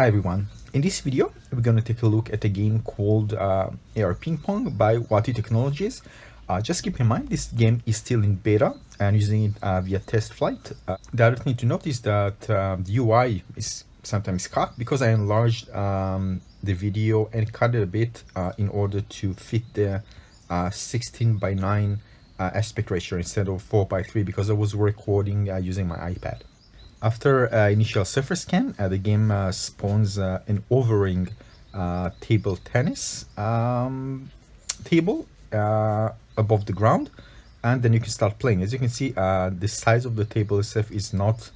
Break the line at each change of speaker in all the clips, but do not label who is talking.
Hi everyone, in this video we're going to take a look at a game called AR Ping Pong by WATTY Technologies. Just keep in mind this game is still in beta and using it via test flight. The other thing to note is that the UI is sometimes cut because I enlarged the video and cut it a bit in order to fit the 16:9 aspect ratio instead of 4:3 because I was recording using my iPad. After initial surface scan, the game spawns an overing table tennis table above the ground, and then you can start playing. As you can see, the size of the table itself is not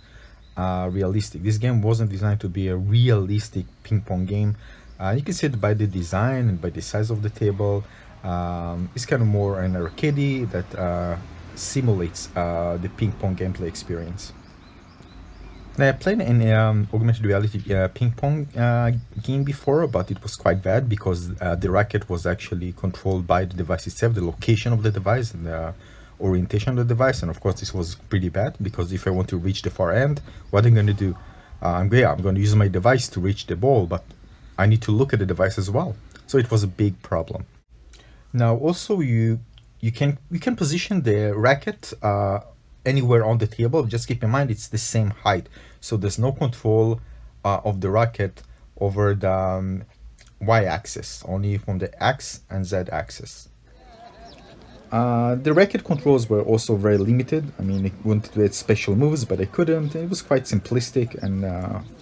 realistic. This game wasn't designed to be a realistic ping pong game. You can see it by the design and by the size of the table. It's kind of more an arcade that simulates the ping pong gameplay experience. Now, I played an augmented reality ping pong game before, but it was quite bad because the racket was actually controlled by the device itself, the location of the device and the orientation of the device. And of course, this was pretty bad because if I want to reach the far end, what I'm going to do? I'm going to use my device to reach the ball, but I need to look at the device as well. So it was a big problem. Now, also you can position the racket anywhere on the table. Just keep in mind it's the same height, so there's no control of the racket over the y-axis, only from the x and z axis. The racket controls were also very limited. I mean, I wanted to add special moves, but I couldn't. It was quite simplistic, and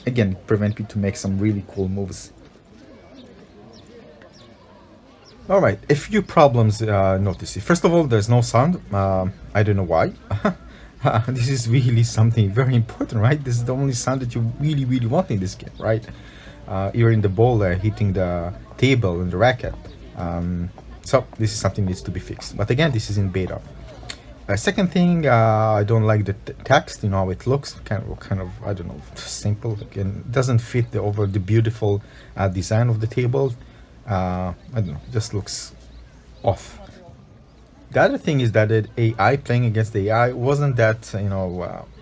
again, it prevented me to make some really cool moves. Alright, a few problems noticed. First of all, there's no sound. I don't know why. This is really something very important, right? This is the only sound that you really want in this game, right? You're in the ball hitting the table and the racket. So this is something that needs to be fixed. But again, this is in beta. Second thing, I don't like the text. You know how it looks, kind of I don't know, simple. Again, it doesn't fit the beautiful design of the table. I don't know, just looks off. The other thing is that the AI, playing against the AI, wasn't that,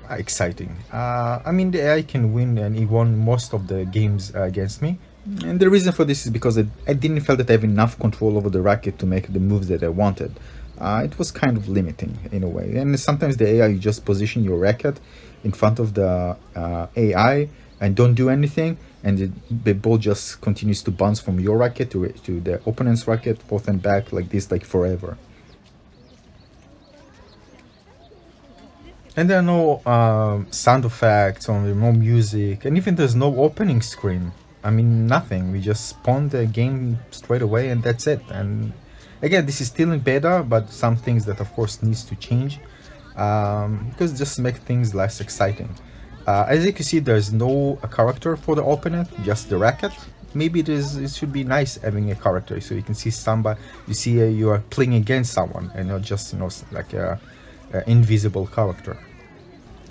exciting. I mean, the AI can win, and he won most of the games against me. And the reason for this is because I didn't feel that I have enough control over the racket to make the moves that I wanted. It was kind of limiting in a way. And sometimes the AI, you just position your racket in front of the AI and don't do anything, and the ball just continues to bounce from your racket to the opponent's racket, forth and back like this, like forever. And there are no sound effects, or no music, and even there's no opening screen. I mean, nothing. We just spawn the game straight away and that's it. And again, this is still in beta, but some things that of course needs to change because just make things less exciting. As you can see, there's no character for the opponent, just the racket. Maybe it should be nice having a character, so you can see somebody, you are playing against someone and not just like a invisible character.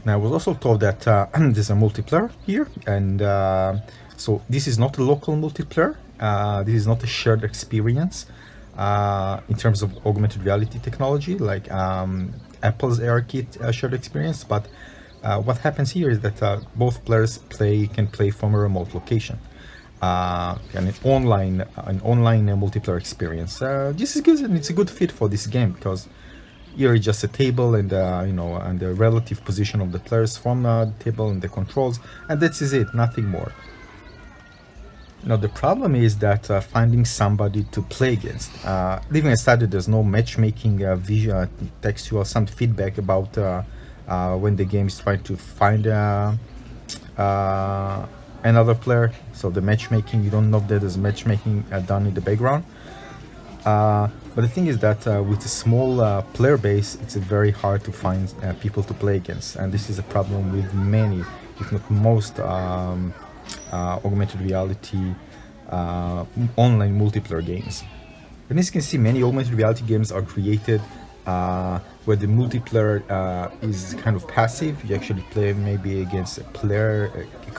Now, I was also told that there's a multiplayer here, and so this is not a local multiplayer. This is not a shared experience in terms of augmented reality technology, like Apple's AR Kit shared experience. But what happens here is that both players can play from a remote location, and an online multiplayer experience. This is good, and it's a good fit for this game because here is just a table and and the relative position of the players from the table and the controls, and that is it, nothing more. Now the problem is that finding somebody to play against. Leaving aside that there's no matchmaking visual, textual, some feedback about when the game is trying to find another player. So the matchmaking, you don't know that there's matchmaking done in the background. But the thing is that with a small player base, it's very hard to find people to play against, and this is a problem with many, if not most, augmented reality online multiplayer games. And as you can see, many augmented reality games are created where the multiplayer is kind of passive. You actually play maybe against a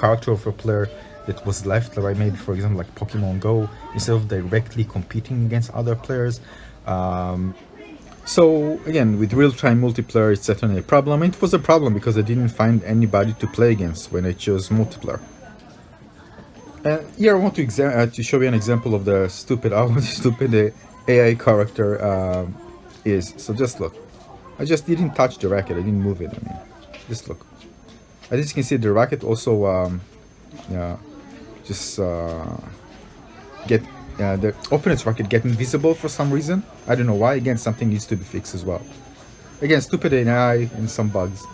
character of a player that was left, right? Maybe for example like Pokemon Go, instead of directly competing against other players. So again, with real-time multiplayer, it's certainly a problem. It was a problem because I didn't find anybody to play against when I chose multiplayer. Here I want to show you an example of the stupid how stupid the AI character is. So just look. I just didn't touch the racket. I didn't move it. I mean, just look. As you can see, the racket also just get the opponent's racket get invisible for some reason. I don't know why. Again, something needs to be fixed as well. Again, stupid AI and some bugs.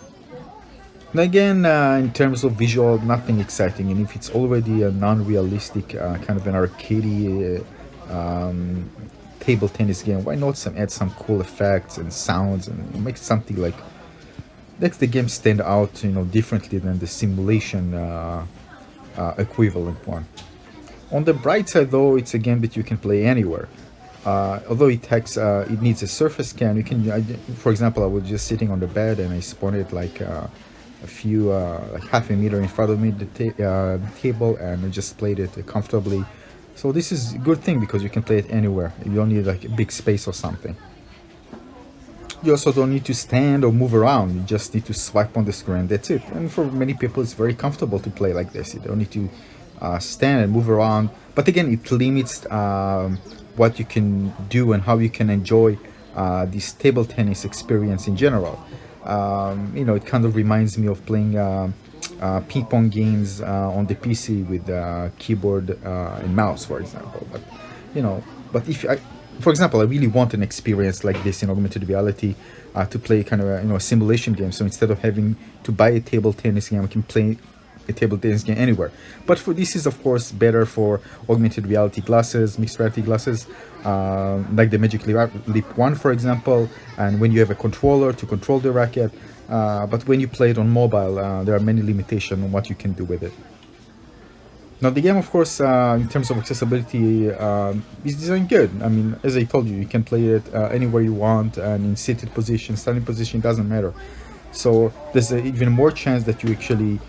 And again, in terms of visual, nothing exciting. And if it's already a non-realistic kind of an arcadey table tennis game, why not add some cool effects and sounds and make something like makes the game stand out, you know, differently than the simulation equivalent one. On the bright side, though, it's a game that you can play anywhere. Although it needs a surface scan, you can. For example, I was just sitting on the bed and I spawned it like a few, like half a meter in front of me, the table, and I just played it comfortably. So this is a good thing because you can play it anywhere. You don't need like a big space or something. You also don't need to stand or move around. You just need to swipe on the screen. That's it. And for many people, it's very comfortable to play like this. You don't need to stand and move around. But again, it limits what you can do and how you can enjoy this table tennis experience in general. You know, it kind of reminds me of playing ping pong games on the PC with keyboard and mouse, for example. But you know, for example, I really want an experience like this in augmented reality to play kind of a simulation game. So instead of having to buy a table tennis game, I can play a table tennis game anywhere. But for this is of course better for augmented reality glasses, mixed reality glasses, like the Magic Leap 1, for example, and when you have a controller to control the racket. But when you play it on mobile, there are many limitations on what you can do with it. Now the game, of course, in terms of accessibility, is designed good. I mean, as I told you, you can play it anywhere you want, and in seated position, standing position, doesn't matter. So there's even more chance that you actually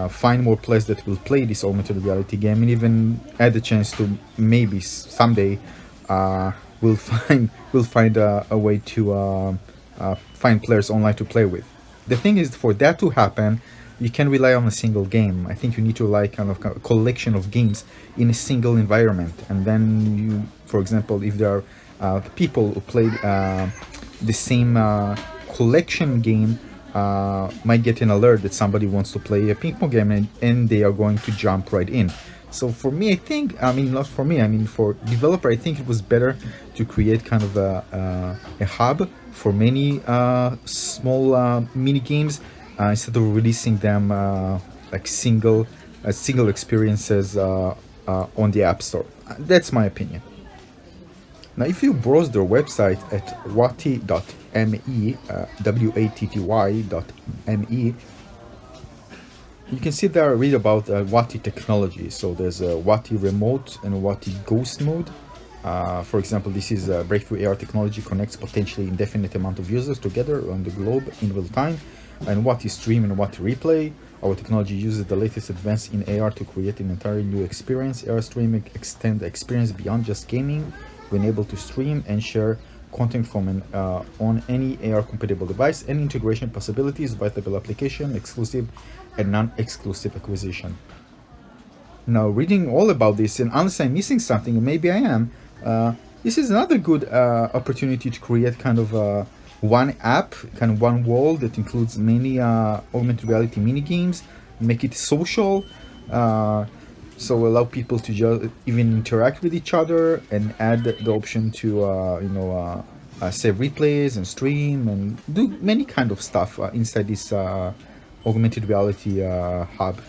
find more players that will play this augmented reality game, and even add the chance to maybe someday we'll find a way to find players online to play with. The thing is, for that to happen, you can rely on a single game. I think you need to rely kind of a collection of games in a single environment. And then you, for example, if there are people who play the same collection game, might get an alert that somebody wants to play a ping pong game, and they are going to jump right in. So for me, I think, I mean, not for me, I mean for developer, I think it was better to create kind of a hub for many small mini games, instead of releasing them like single experiences on the App Store. That's my opinion. Now, if you browse their website at watty.me, watty.me, you can see there read about WATTY technology. So there's a WATTY remote and WATTY ghost mode. For example, this is a breakthrough AR technology, connects potentially indefinite amount of users together around the globe in real time. And WATTY stream and WATTY replay. Our technology uses the latest advance in AR to create an entirely new experience. AR streaming extend the experience beyond just gaming. We're able to stream and share content from on any AR compatible device, and integration possibilities, white-label application, exclusive and non-exclusive acquisition. Now, reading all about this, and unless I'm missing something, and maybe I am, this is another good opportunity to create kind of one app, kind of one world that includes many augmented reality mini games, make it social, so allow people to just even interact with each other, and add the option to save replays and stream and do many kind of stuff inside this augmented reality hub.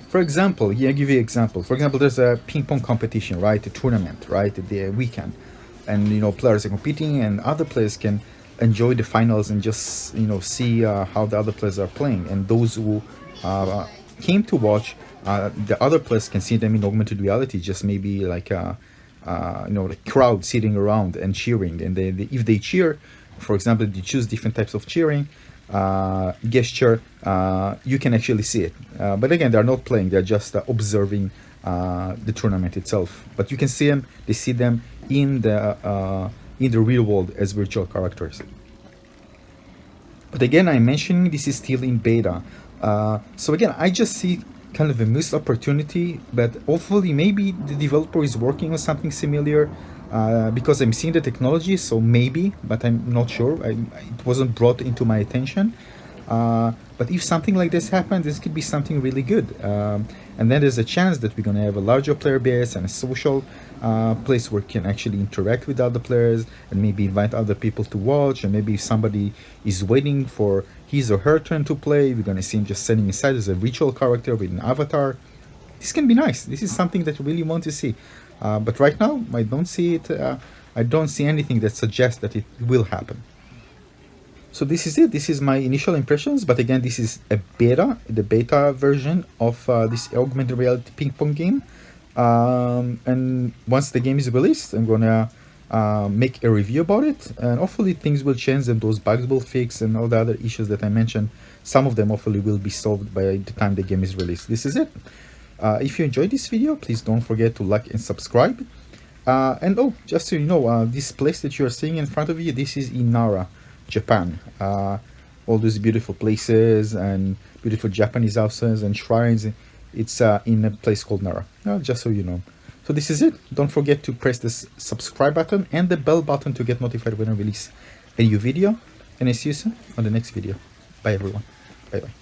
For example, yeah, I'll give you an example. For example, there's a ping pong competition, right? A tournament, right? At the weekend, and players are competing, and other players can enjoy the finals and just see how the other players are playing. And those who came to watch the other players can see them in augmented reality, just maybe like the crowd sitting around and cheering. And if they cheer, for example, they choose different types of cheering gesture, you can actually see it, but again, they're not playing, they're just observing the tournament itself, but you can see them, they see them in the real world as virtual characters. But again, I'm mentioning this is still in beta, so again, I just see kind of a missed opportunity, but hopefully maybe the developer is working on something similar, because I'm seeing the technology, so maybe, but I'm not sure. It wasn't brought into my attention. But if something like this happens, this could be something really good. And then there's a chance that we're gonna have a larger player base and a social place where we can actually interact with other players and maybe invite other people to watch. And maybe if somebody is waiting for his or her turn to play, we're gonna see him just standing inside as a virtual character with an avatar. This can be nice. This is something that I really want to see. But right now, I don't see it. I don't see anything that suggests that it will happen. So this is it. This is my initial impressions, but again, this is a beta, the beta version of this augmented reality ping pong game. And once the game is released, I'm gonna make a review about it, and hopefully things will change and those bugs will fix, and all the other issues that I mentioned, some of them hopefully will be solved by the time the game is released. This is it. If you enjoyed this video, please don't forget to like and subscribe. And oh, just so you know, this place that you're seeing in front of you, this is in Nara, Japan. All those beautiful places and beautiful Japanese houses and shrines, it's in a place called Nara, just so you know. So this is it. Don't forget to press this subscribe button and the bell button to get notified when I release a new video, and I see you soon on the next video. Bye everyone. Bye bye.